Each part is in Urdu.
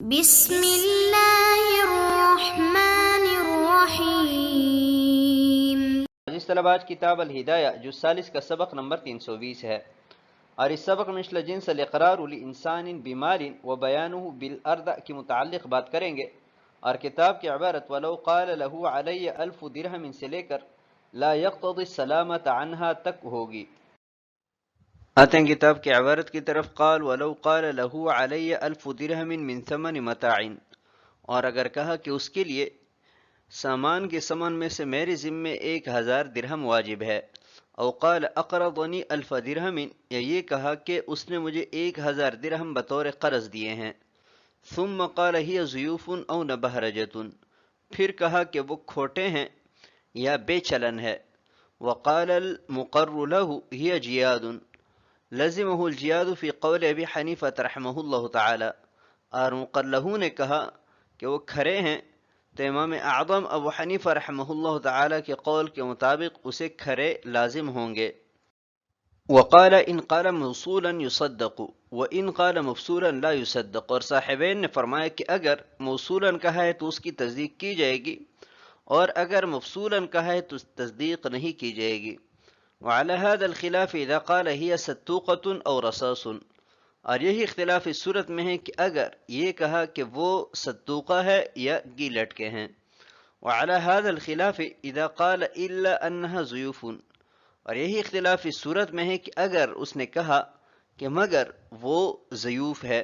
بسم اللہ الرحمن الرحیم۔ جس طلبات کتاب الہدایہ جو ثالث کا سبق نمبر 320 ہے، اور اس سبق میں مثل جنس الاقرار لانسان بمال و بیانہ بالارض کے متعلق بات کریں گے، اور کتاب کی عبارت ولو قال له علی 1000 درہم سے لے کر لا یقتضی السلامت عنہا تک ہوگی۔ آتے ہیں کتاب کی عبارت کی طرف۔ قال ولو قال له علی 1000 درہم من ثمن متاع، اور اگر کہا کہ اس کے لیے سامان کے ثمن میں سے میرے ذمے 1000 درہم واجب ہے، او قال اقرضنی 1000 درہم، یا یہ کہا کہ اس نے مجھے 1000 درہم بطور قرض دیے ہیں، ثم قال ہی ضیوف او نبہرجۃ، پھر کہا کہ وہ کھوٹے ہیں یا بے چلن ہے، وقال المقر له ہی جیاد، لزمہ الجیاد فی قول ابی حنیفہ رحمہ اللہ تعالی، اور مقر لہ نے کہا کہ وہ کھرے ہیں، تو امام اعظم ابو حنیفہ رحمہ اللہ تعالی کے قول کے مطابق اسے کھرے لازم ہوں گے۔ وقال ان قال موصولا یصدق وان قال مفصولا لا یصدق، اور صاحبین نے فرمایا کہ اگر موصولا کہا ہے تو اس کی تصدیق کی جائے گی، اور اگر مفصولا کہا ہے تو تصدیق نہیں کی جائے گی۔ وعلى هذا الخلاف اذا قال هي ستوقة او رصاص، اور یہی اختلاف اس صورت میں ہے کہ اگر یہ کہا کہ وہ ستوقہ ہے یا گیلٹ کے ہیں۔ وعلى هذا الخلاف اذا قال الا انها ضیوف، اور یہی اختلاف اس صورت میں ہے کہ اگر اس نے کہا کہ مگر وہ ضیوف ہے۔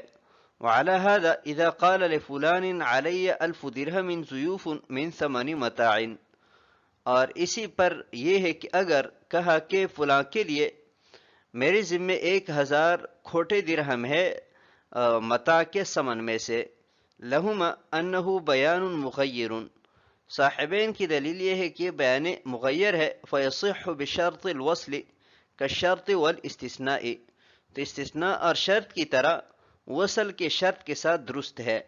وعلى هذا اذا قال لفلان علی 1000 درہم ضیوف من ثمن متاع، اور اسی پر یہ ہے کہ اگر کہا کہ فلاں کے لیے میرے ذمے 1000 کھوٹے درہم ہے متاع کے ثمن میں سے، لہما انہ بیان مغیر، صاحبین کی دلیل یہ ہے کہ یہ بیان مغیر ہے، فیصح بشرط الوصل کالشرط والاستثناء، تو استثناء اور شرط کی طرح وصل کے شرط کے ساتھ درست ہے۔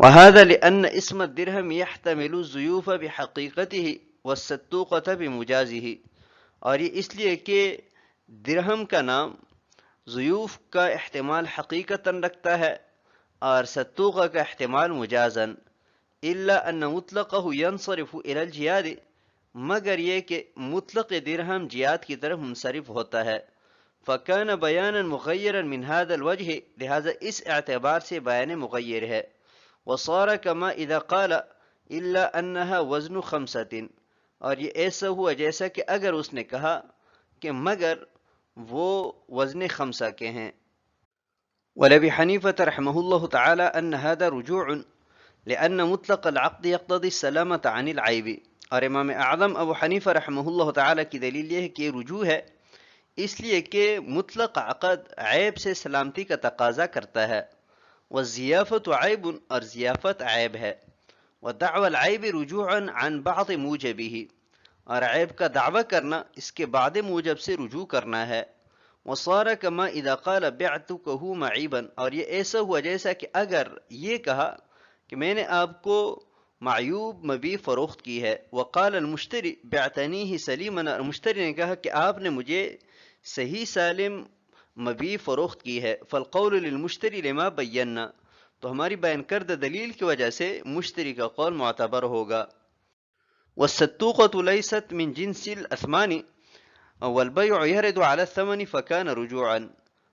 وهذا لأن اسم الدرہم يحتمل الضیوف بحقیقته والستوقة بمجازه، اور یہ اس لیے کہ درہم کا نام ضیوف کا احتمال حقیقتاً رکھتا ہے اور ستوقہ کا احتمال مجازاً، الا ان مطلقہ ينصرف الى الجیاد، مگر یہ کہ مطلق درہم جیاد کی طرف منصرف ہوتا ہے، فکان بیانا مغیرا من هذا الوجہ، لہذا اس اعتبار سے بیان مغیر ہے۔ وصار كما اذا قال الا انها وزن 5، اور یہ ایسا ہوا جیسا کہ اگر اس نے کہا کہ مگر وہ وزن 5 کے ہیں۔ ولابی حنیفہ رحمہ اللہ تعالی ان هذا رجوع لان مطلق العقد يقتضي السلامة عن العیب، اور امام اعظم ابو حنیفہ رحمہ اللہ تعالی کی دلیل یہ ہے کہ یہ رجوع ہے اس لیے کہ مطلق عقد عیب سے سلامتی کا تقاضا کرتا ہے، والضیافت عیب، اور ضیافت عیب ہے، ودعوى العیب رجوعا عن بعض موجبه، اور عیب کا دعویٰ کرنا اس کے بعد موجب سے رجوع کرنا ہے۔ وصار كما اذا قال بعتكه معیبا، اور یہ ایسا ہوا جیسا کہ اگر یہ کہا کہ میں نے آپ کو معیوب مبیع فروخت کی ہے، وقال المشتری بعتنیہ سلیما، اور مشتری نے کہا کہ آپ نے مجھے صحیح سالم مبیع فروخت کی ہے، فالقول للمشتری لما بینا، تو ہماری بیان کردہ دلیل کی وجہ سے مشتری کا قول معتبر ہوگا۔ والستوقة ليست من جنس الاثمان والبيع يرد على الثمن فكان رجوعا،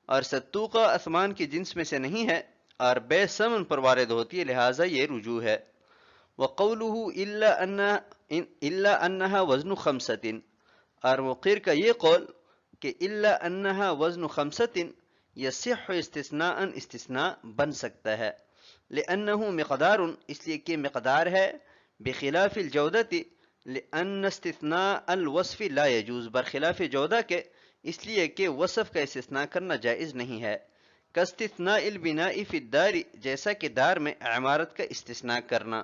اور ستوقہ اثمان کی جنس میں سے نہیں ہے اور بے ثمن پر وارد ہوتی ہے، لہٰذا یہ رجوع ہے۔ وقوله الا انها وزن 5، اور مقر کا یہ قول کہ الا انها وزن 5 یصح استثناء، استثناء بن سکتا ہے، لانه مقدار، اس لیے کہ مقدار ہے، بخلاف الجودۃ لان استثناء الوصف لا يجوز، برخلاف جودہ کے اس لیے کہ وصف کا استثناء کرنا جائز نہیں ہے، کاستثناء البناء فی الدار، جیسا کہ دار میں عمارت کا استثناء کرنا۔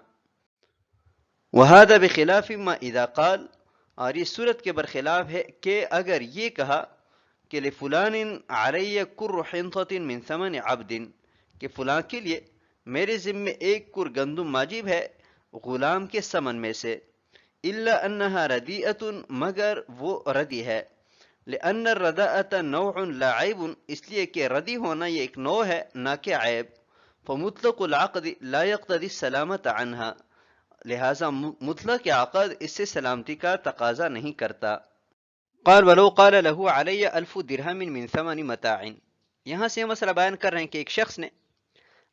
وهذا بخلاف ما اذا قال، اور یہ صورت کے برخلاف ہے کہ اگر یہ کہا کہ لفلان علی کر حنطۃ من ثمن عبد، کہ فلاں کے لیے میرے ذمے 1 کر گندم واجب ہے غلام کے ثمن میں سے، الا انها ردیئۃ، مگر وہ ردی ہے، لان الرداءۃ نوع لا عیب، اس لیے کہ ردی ہونا یہ ایک نوع ہے نہ کہ عیب، فمطلق العقد لا يقتضي السلامت عنها، لہذا مطلق عقد اس سے سلامتی کا تقاضا نہیں کرتا۔ قال ولو قال له علی 1000 درہم من ثمن متاع، یہاں سے یہ مسئلہ بیان کر رہے ہیں کہ ایک شخص نے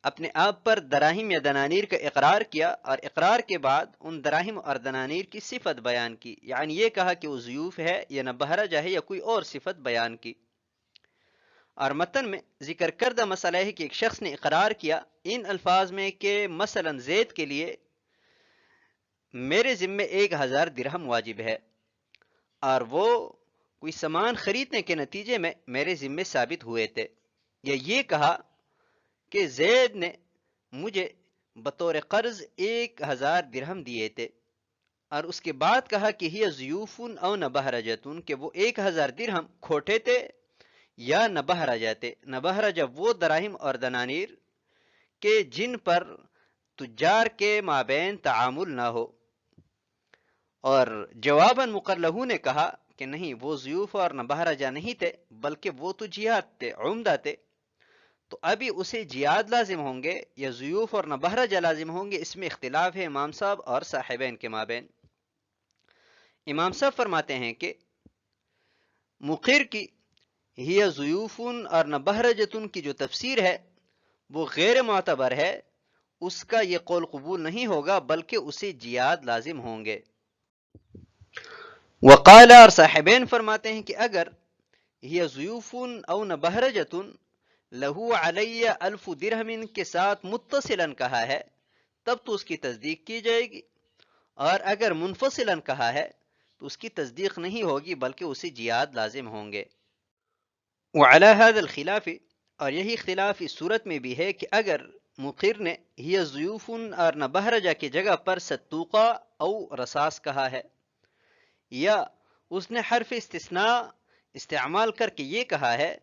اپنے آپ پر دراہم یا دنانیر کا اقرار کیا، اور اقرار کے بعد ان دراہم اور دنانیر کی صفت بیان کی، یعنی یہ کہا کہ وہ ضیوف ہے یا نبہرجہ ہے یا کوئی اور صفت بیان کی۔ اور متن میں ذکر کردہ مسئلہ ہے کہ ایک شخص نے اقرار کیا ان الفاظ میں کہ مثلا زید کے لیے میرے ذمے 1000 درہم واجب ہے، اور وہ کوئی سامان خریدنے کے نتیجے میں میرے ذمے ثابت ہوئے تھے، یا یہ کہا کہ زید نے مجھے بطور قرض 1000 درہم دیے تھے، اور اس کے بعد کہا کہ ہی ضیوف او نبہرجتن، کہ وہ 1000 درہم کھوٹے تھے یا نبہرجہ تھے۔ نبہرجہ وہ دراہم اور دنانیر کہ جن پر تجار کے مابین تعامل نہ ہو، اور جواباً مقرلہو نے کہا کہ نہیں، وہ ضیوف اور نبہرجہ نہیں تھے بلکہ وہ تو جیاد تھے، عمدہ تھے، تو ابھی اسے جیاد لازم ہوں گے یا ضیوف اور نبہرجہ لازم ہوں گے، اس میں اختلاف ہے امام صاحب اور صاحبین کے مابین۔ امام صاحب فرماتے ہیں کہ مقر کی ہی ضیوف اور نبہرجتن کی جو تفسیر ہے وہ غیر معتبر ہے، اس کا یہ قول قبول نہیں ہوگا بلکہ اسے جیاد لازم ہوں گے۔ وقال، اور صاحبین فرماتے ہیں کہ اگر یہ ضیوف او نبہرجتن لہو علی 1000 درہم کے ساتھ متصلاً کہا ہے تب تو اس کی تصدیق کی جائے گی، اور اگر منفصلاً کہا ہے تو اس کی تصدیق نہیں ہوگی بلکہ اسے جیاد لازم ہوں گے۔ وعلی هذا الخلاف، اور یہی اختلاف اس صورت میں بھی ہے کہ اگر مقر نے ہی ضیوف اور نبہرجہ کی جگہ پر ستوقہ او رصاص کہا ہے، یا اس نے حرف استثناء استعمال کر کے یہ کہا ہے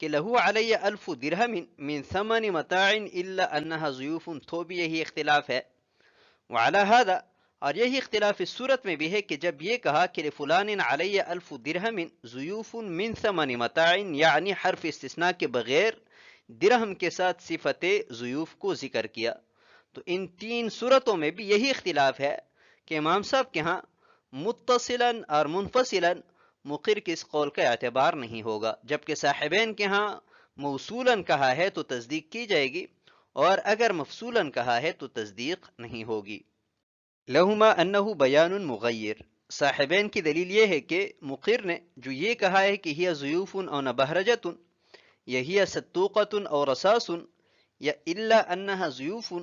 کہ لہو علی 1000 درہم من ثمن متاع الا انہا ضیوف، تو بھی یہی اختلاف ہے۔ وعلی هذا، اور یہی اختلاف اس صورت میں بھی ہے کہ جب یہ کہا کہ لفلان علی 1000 درہم ضیوف من ثمن متاع، یعنی حرف استثناء کے بغیر درہم کے ساتھ صفت ضیوف کو ذکر کیا، تو ان تین صورتوں میں بھی یہی اختلاف ہے کہ امام صاحب کے ہاں متصلاً اور منفصلاً مقر کے اس قول کا اعتبار نہیں ہوگا، جبکہ صاحبین کے ہاں موصولاً کہا ہے تو تصدیق کی جائے گی، اور اگر مفصولاً کہا ہے تو تصدیق نہیں ہوگی۔ لہما انہ بیان مغیر، صاحبین کی دلیل یہ ہے کہ مقر نے جو یہ کہا ہے کہ ہی ضیوف او نبہرجتن، یا ہی ستوقۃ او رصاص، یا الا انہا ضیوف،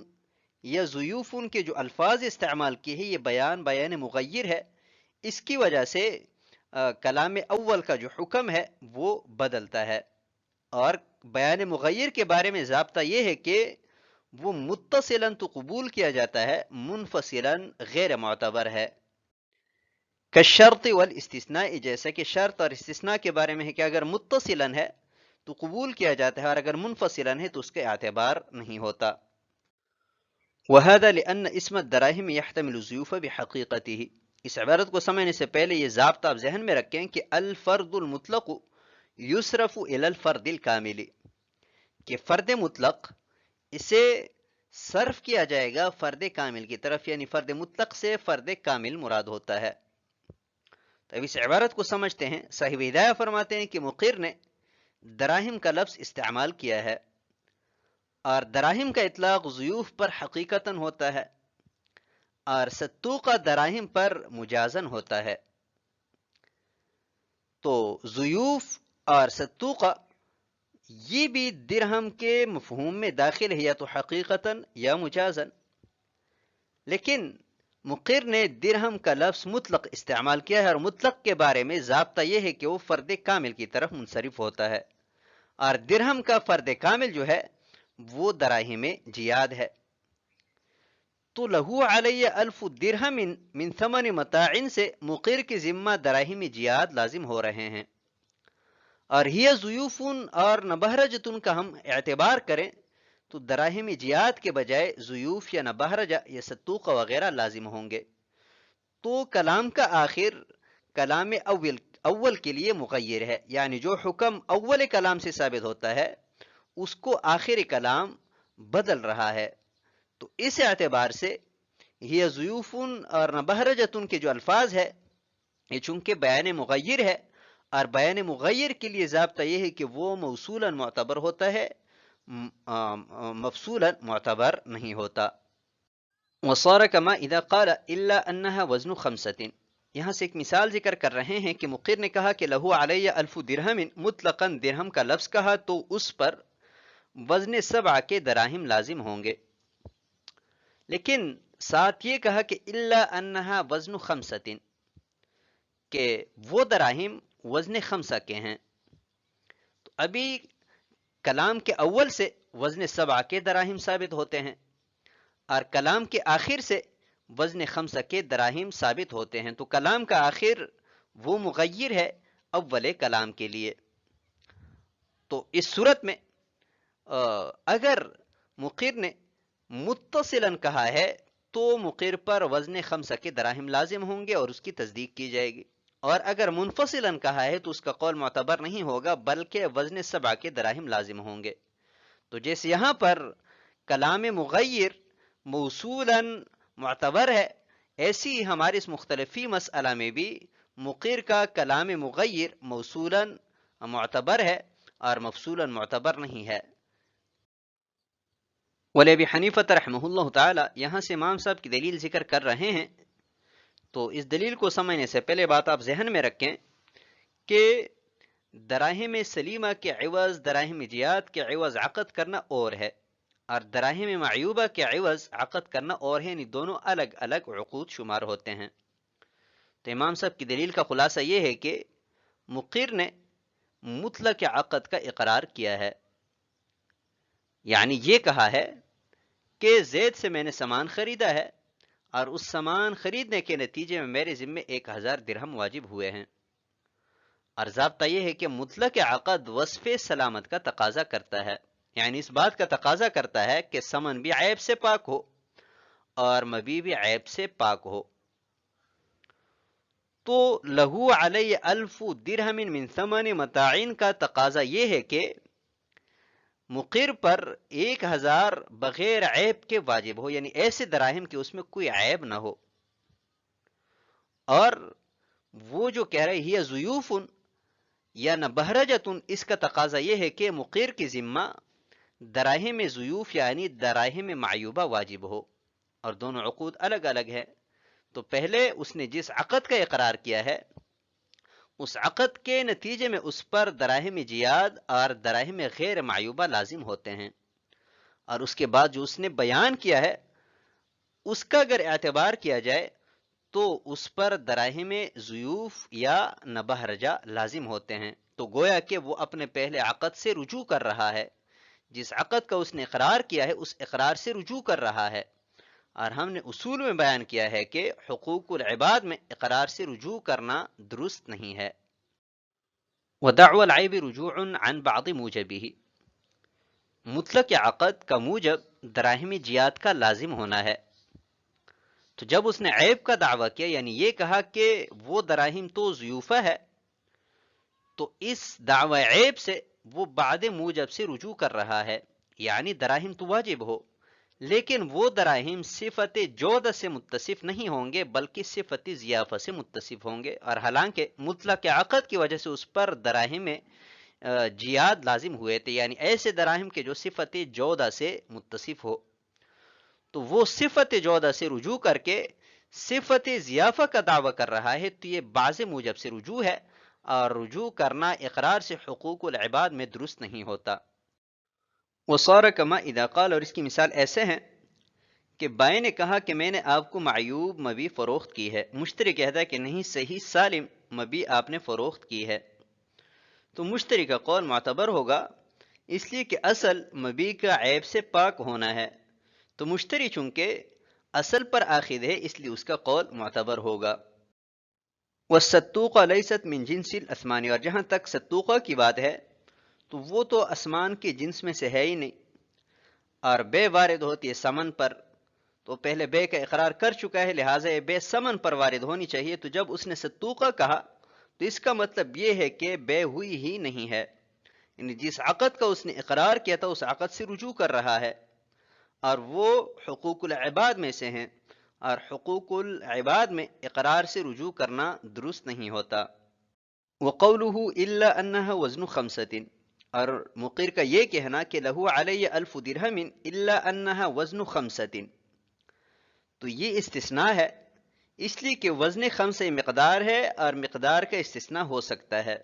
یا ضیوف کے جو الفاظ استعمال کیے ہیں یہ بیان مغیر ہے، اس کی وجہ سے کلام اول کا جو حکم ہے وہ بدلتا ہے، اور بیان مغیر کے بارے میں ضابطہ یہ ہے کہ وہ متصلاً تو قبول کیا جاتا ہے، منفصلاً غیر معتبر ہے۔ کالشرط والاستثناء، جیسا کہ شرط اور استثناء کے بارے میں ہے کہ اگر متصلاً ہے تو قبول کیا جاتا ہے، اور اگر منفصلاً ہے تو اس کا اعتبار نہیں ہوتا۔ وهذا لأن اسم الدراہم يحتمل الضیوف بحقیقته، اس عبارت کو سمجھنے سے پہلے یہ ضابطہ آپ ذہن میں رکھیں کہ الفرد المطلق یصرف الى الفرد الکامل، کہ فرد مطلق اسے صرف کیا جائے گا فرد کامل کی طرف، یعنی فرد مطلق سے فرد کامل مراد ہوتا ہے۔ تو اب اس عبارت کو سمجھتے ہیں۔ صاحب ہدایہ فرماتے ہیں کہ مقر نے دراہم کا لفظ استعمال کیا ہے، اور دراہم کا اطلاق ضیوف پر حقیقتاً ہوتا ہے، اور ستوقہ دراہم پر مجازن ہوتا ہے۔ تو ضیوف اور ستوقہ یہ بھی درہم کے مفہوم میں داخل ہے، یا تو حقیقتاً یا مجازن، لیکن مقر نے درہم کا لفظ مطلق استعمال کیا ہے، اور مطلق کے بارے میں ضابطہ یہ ہے کہ وہ فرد کامل کی طرف منصرف ہوتا ہے، اور درہم کا فرد کامل جو ہے وہ دراہم جیاد ہے۔ تو لہو علی 1000 درہم من ثمن متاع سے مقر کی ذمہ دراہم جیاد لازم ہو رہے ہیں، اور ہی ضیوف اور نبہرجتن کا ہم اعتبار کریں تو دراہم جیاد کے بجائے ضیوف یا نبہرجہ یا ستوقہ وغیرہ لازم ہوں گے۔ تو کلام کا آخر کلام اول کے لیے مغیر ہے، یعنی جو حکم اول کلام سے ثابت ہوتا ہے اس کو آخر کلام بدل رہا ہے. تو اس اعتبار سے یہ ضیوفن اور نبہرجتن کے جو الفاظ ہے یہ چونکہ بیان مغیر ہے، اور بیان مغیر کے لیے ضابطہ یہ ہے کہ وہ موصولا معتبر ہوتا ہے، مفصولا معتبر نہیں ہوتا. وصار كما اذا قال الا انها وزن خمسة. یہاں سے ایک مثال ذکر کر رہے ہیں کہ مقر نے کہا کہ لہو علی الف درہم، مطلقاً درہم کا لفظ کہا تو اس پر وزن 7 کے دراہم لازم ہوں گے، لیکن ساتھ یہ کہا کہ الا انہا وزن خمسۃ، کہ وہ دراہم وزن 5 کے ہیں. تو ابھی کلام کے اول سے وزن 7 کے دراہم ثابت ہوتے ہیں، اور کلام کے آخر سے وزن 5 کے دراہم ثابت ہوتے ہیں. تو کلام کا آخر وہ مغیر ہے اول کلام کے لیے. تو اس صورت میں اگر مقر نے متصلاً کہا ہے تو مقر پر وزن 5 کے دراہم لازم ہوں گے اور اس کی تصدیق کی جائے گی، اور اگر منفصلاً کہا ہے تو اس کا قول معتبر نہیں ہوگا بلکہ وزن 7 کے دراہم لازم ہوں گے. تو جیسے یہاں پر کلام مغیر موصولاً معتبر ہے، ایسی ہی ہمارے اس مختلفی مسئلہ میں بھی مقر کا کلام مغیر موصولاً معتبر ہے اور مفصولاً معتبر نہیں ہے. ولی ابی حنیفہ رحمہ اللہ تعالی یہاں سے امام صاحب کی دلیل ذکر کر رہے ہیں. تو اس دلیل کو سمجھنے سے پہلے بات آپ ذہن میں رکھیں کہ دراہم سلیمہ کے عوض دراہم جیاد کے عوض عقد کرنا اور ہے، اور دراہم معیوبہ کے عوض عقد کرنا اور ہے، یعنی دونوں الگ الگ عقود شمار ہوتے ہیں. تو امام صاحب کی دلیل کا خلاصہ یہ ہے کہ مقر نے مطلق عقد کا اقرار کیا ہے، یعنی یہ کہا ہے کہ زید سے میں نے سامان خریدا ہے اور اس سامان خریدنے کے نتیجے میں میرے ذمے 1000 درہم واجب ہوئے ہیں. اور ضابطہ یہ ہے کہ مطلق عقد وصف سلامت کا تقاضا کرتا ہے، یعنی اس بات کا تقاضا کرتا ہے کہ ثمن بھی عیب سے پاک ہو اور مبیع بھی عیب سے پاک ہو. تو لہو علی الف درہم من ثمن متاعین کا تقاضا یہ ہے کہ مقر پر 1000 بغیر عیب کے واجب ہو، یعنی ایسے دراہم کہ اس میں کوئی عیب نہ ہو. اور وہ جو کہہ رہے ہی ضیوفن یا نبہرجتن، اس کا تقاضا یہ ہے کہ مقر کی ذمہ دراہم ضیوف یعنی دراہم معیوبہ واجب ہو، اور دونوں عقود الگ الگ ہے. تو پہلے اس نے جس عقد کا اقرار کیا ہے اس عقد کے نتیجے میں اس پر دراہم جیاد اور دراہم غیر معیوبہ لازم ہوتے ہیں، اور اس کے بعد جو اس نے بیان کیا ہے اس کا اگر اعتبار کیا جائے تو اس پر دراہم ضیوف یا نبہرجہ لازم ہوتے ہیں. تو گویا کہ وہ اپنے پہلے عقد سے رجوع کر رہا ہے، جس عقد کا اس نے اقرار کیا ہے اس اقرار سے رجوع کر رہا ہے. اور ہم نے اصول میں بیان کیا ہے کہ حقوق العباد میں اقرار سے رجوع کرنا درست نہیں ہے. ودعوى العیب رجوع عن بعض موجبه، مطلق عقد کا موجب دراہم جیاد کا لازم ہونا ہے. تو جب اس نے عیب کا دعویٰ کیا، یعنی یہ کہا کہ وہ دراہم تو ضیوفہ ہے، تو اس دعوی عیب سے وہ بعد موجب سے رجوع کر رہا ہے، یعنی دراہم تو واجب ہو لیکن وہ دراہم صفت جودہ سے متصف نہیں ہوں گے بلکہ صفت ضیافہ سے متصف ہوں گے. اور حالانکہ مطلق عقد کی وجہ سے اس پر دراہم جیاد لازم ہوئے تھے، یعنی ایسے دراہم کے جو صفت جودہ سے متصف ہو. تو وہ صفت جودہ سے رجوع کر کے صفت ضیافہ کا دعویٰ کر رہا ہے، تو یہ بعض موجب سے رجوع ہے، اور رجوع کرنا اقرار سے حقوق العباد میں درست نہیں ہوتا. وصار کما اذا قال، اور اس کی مثال ایسے ہیں کہ بائیں نے کہا کہ میں نے آپ کو معیوب مبیع فروخت کی ہے، مشتری کہتا ہے کہ نہیں، صحیح سالم مبیع آپ نے فروخت کی ہے. تو مشتری کا قول معتبر ہوگا اس لیے کہ اصل مبیع کا عیب سے پاک ہونا ہے. تو مشتری چونکہ اصل پر آخذ ہے اس لیے اس کا قول معتبر ہوگا. والصدوقہ لیست من جنس الاسمان، اور جہاں تک صدوقہ کی بات ہے تو وہ تو اسمان کے جنس میں سے ہے ہی نہیں، اور بے وارد ہوتی ہے سمن پر، تو پہلے بے کا اقرار کر چکا ہے لہٰذا یہ بے سمن پر وارد ہونی چاہیے. تو جب اس نے صدوقہ کہا تو اس کا مطلب یہ ہے کہ بے ہوئی ہی نہیں ہے، یعنی جس عقد کا اس نے اقرار کیا تھا اس عقد سے رجوع کر رہا ہے. اور وہ حقوق العباد میں سے ہیں، اور حقوق العباد میں اقرار سے رجوع کرنا درست نہیں ہوتا۔ وقوله الا انها وزن خمسة، اور مقر کا یہ کہنا کہ لہو علی 1000 درہم الا انها وزن خمسة، تو یہ استثناء ہے اس لیے کہ وزن خمسہ مقدار ہے اور مقدار کا استثناء ہو سکتا ہے،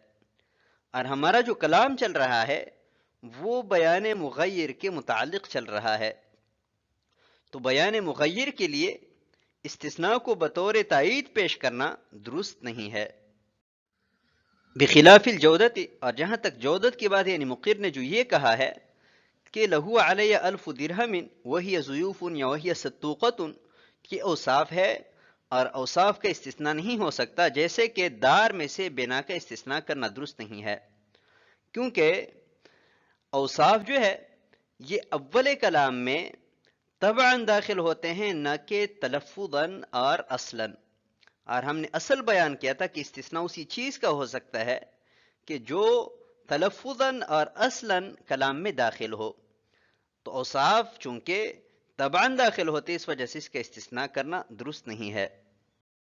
اور ہمارا جو کلام چل رہا ہے وہ بیان مغیر کے متعلق چل رہا ہے، تو بیان مغیر کے لیے استثناء کو بطور تائید پیش کرنا درست نہیں ہے۔ بخلاف الجودت، اور جہاں تک جودت کی بات ہے، یعنی مقر نے جو یہ کہا ہے کہ لہو علی 1000 درہم وہی ضیوف یا وہی صدوقۃ، کہ اوصاف ہے اور اوصاف کا استثناء نہیں ہو سکتا، جیسے کہ دار میں سے بنا کا استثناء کرنا درست نہیں ہے، کیونکہ اوصاف جو ہے یہ اول کلام میں طبعاً داخل ہوتے ہیں، نہ کہ تلفظاً اور اصلاً، اور ہم نے اصل بیان کیا تھا کہ استثناء اسی چیز کا ہو سکتا ہے کہ جو تلفظاً اور اصلاً کلام میں داخل ہو، تو اوصاف چونکہ طبعاً داخل ہوتے اس وجہ سے اس کا استثناء کرنا درست نہیں ہے۔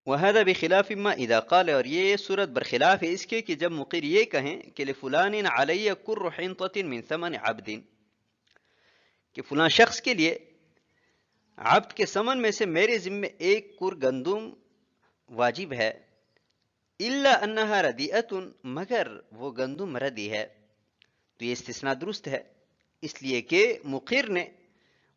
وَهَذَا بِخِلَافِ مَا إِذَا قَالَ، اور یہ صورت برخلاف ہے اس کے کہ جب مقر یہ کہیں کہ لِفُلَانٍ عَلَيَّ كُرُّ حِنطَةٍ مِّن ثَمَنِ عَبْدٍ، کہ فلاں شخص کے لیے عبد کے ثمن میں سے میرے ذمے 1 کر گندم واجب ہے، الا انہا ردیئۃ، مگر وہ گندم ردی ہے، تو یہ استثناء درست ہے، اس لیے کہ مقر نے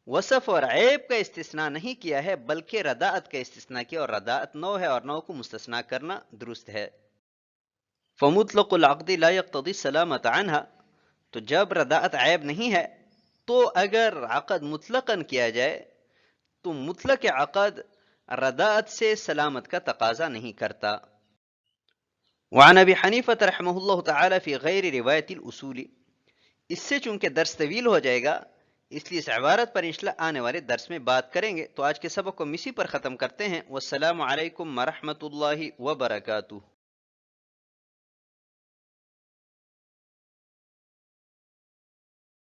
وصف اور عیب کا استثناء نہیں کیا ہے بلکہ رداعت کا استثناء کیا، اور رداعت نو ہے اور نو کو مستثنیٰ کرنا درست ہے۔ فمطلق العقد لا يقتضی السلامۃ عنہا، تو جب رداعت عیب نہیں ہے تو اگر عقد مطلقاً کیا جائے تو مطلق عقد رداعت سے سلامت کا تقاضا نہیں کرتا۔ وعن ابی حنیفہ رحمہ اللہ تعالی فی غیر روایت الاصول، اس سے چونکہ درس طویل ہو جائے گا اس لیے اس عبارت پر انشاءاللہ آنے والے درس میں بات کریں گے، تو آج کے سبق کو اسی پر ختم کرتے ہیں۔ والسلام علیکم ورحمۃ اللہ وبرکاتہ۔